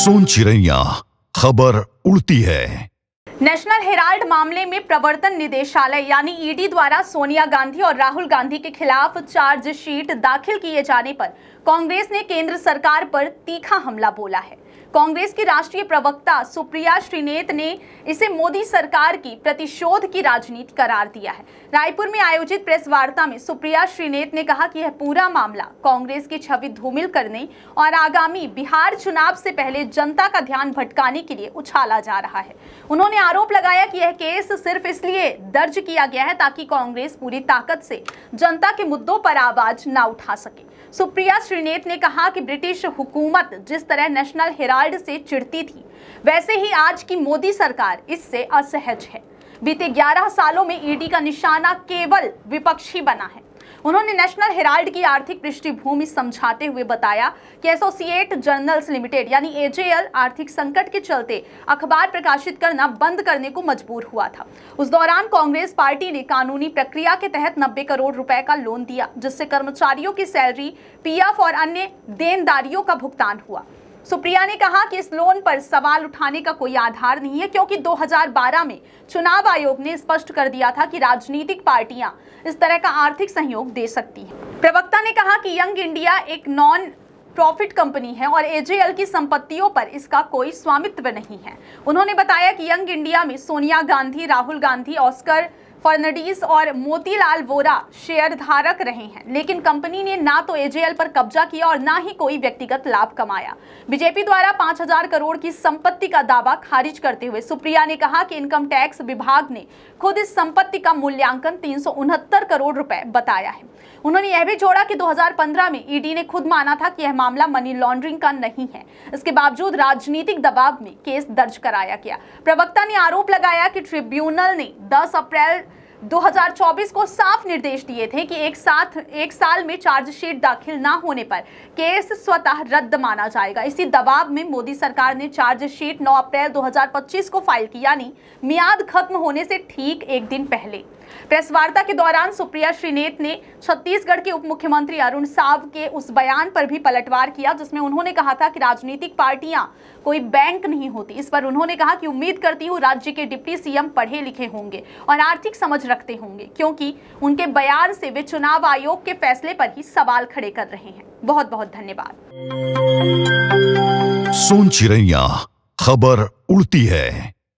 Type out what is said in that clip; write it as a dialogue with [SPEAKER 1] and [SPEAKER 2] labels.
[SPEAKER 1] सोन चिड़ैया खबर उड़ती है।
[SPEAKER 2] नेशनल हेराल्ड मामले में प्रवर्तन निदेशालय यानी ईडी द्वारा सोनिया गांधी और राहुल गांधी के खिलाफ चार्जशीट दाखिल किए जाने पर कांग्रेस ने केंद्र सरकार पर तीखा हमला बोला है। कांग्रेस की राष्ट्रीय प्रवक्ता सुप्रिया श्रीनेत ने इसे मोदी सरकार की प्रतिशोध की राजनीति करार दिया है। रायपुर में आयोजित प्रेस वार्ता में सुप्रिया श्रीनेत ने कहा कि यह पूरा मामला कांग्रेस की छवि धूमिल करने और आगामी बिहार चुनाव से पहले जनता का ध्यान भटकाने के लिए उछाला जा रहा है। उन्होंने आरोप लगाया कि यह केस सिर्फ इसलिए दर्ज किया गया है ताकि कांग्रेस पूरी ताकत से जनता के मुद्दों पर आवाज न उठा सके। सुप्रिया श्रीनेत ने कहा कि ब्रिटिश हुकूमत जिस तरह नेशनल हेराल्ड से चिढ़ती थी, वैसे ही आज की मोदी सरकार इससे असहज है। बीते 11 सालों में ईडी का निशाना केवल विपक्ष ही बना है। उन्होंने नेशनल हेराल्ड की आर्थिक पृष्ठभूमि समझाते हुए बताया कि एसोसिएट जर्नल्स लिमिटेड यानी एजेएल आर्थिक संकट के चलते अखबार प्रकाशित करना बंद करने को मजबूर हुआ था। उस दौरान कांग्रेस पार्टी ने कानूनी प्रक्रिया के तहत 90 करोड़ रुपए का लोन दिया, जिससे कर्मचारियों की सैलरी, पीएफ और अन्य देनदारियों का भुगतान हुआ। सुप्रिया ने कहा कि इस लोन पर सवाल उठाने का कोई आधार नहीं है, क्योंकि 2012 में चुनाव आयोग ने स्पष्ट कर दिया था कि राजनीतिक पार्टियां इस तरह का आर्थिक सहयोग दे सकती हैं। प्रवक्ता ने कहा कि यंग इंडिया एक नॉन प्रॉफिट कंपनी है और एजेएल की संपत्तियों पर इसका कोई स्वामित्व नहीं है। उन्होंने बताया कि यंग इंडिया में सोनिया गांधी, राहुल गांधी, ऑस्कर फर्नांडिस और मोतीलाल वोरा शेयर धारक रहे हैं, लेकिन कंपनी ने ना तो एजेएल पर कब्जा किया और ना ही कोई व्यक्तिगत लाभ कमाया। बीजेपी द्वारा 5000 करोड़ की संपत्ति का दावा खारिज करते हुए सुप्रिया ने कहा कि इनकम टैक्स विभाग ने खुद इस संपत्ति का मूल्यांकन 369 करोड़ रुपए बताया है। उन्होंने यह भी जोड़ा कि 2015 में ईडी ने खुद माना था कि यह मामला मनी लॉन्ड्रिंग का नहीं है। इसके बावजूद राजनीतिक दबाव में केस दर्ज कराया गया। प्रवक्ता ने आरोप लगाया कि ट्रिब्यूनल ने 10 अप्रैल 2024 को साफ निर्देश दिए थे कि एक साल में चार्जशीट दाखिल ना होने पर केस स्वतः रद्द माना जाएगा। इसी दबाव में मोदी सरकार ने चार्जशीट 9 अप्रैल 2025 को फाइल की, यानी मियाद खत्म होने से ठीक एक दिन पहले। प्रेस वार्ता के दौरान सुप्रिया श्रीनेत ने छत्तीसगढ़ के उप मुख्यमंत्री अरुण साव के उस बयान पर भी पलटवार किया जिसमें उन्होंने कहा था कि राजनीतिक पार्टियां कोई बैंक नहीं होती। इस पर उन्होंने कहा कि उम्मीद करती हूं राज्य के डिप्टी सीएम पढ़े लिखे होंगे और आर्थिक समझ रखते होंगे, क्योंकि उनके बयान से वे चुनाव आयोग के फैसले पर ही सवाल खड़े कर रहे हैं। बहुत बहुत धन्यवाद।
[SPEAKER 1] सोन चिड़ैया खबर उड़ती है।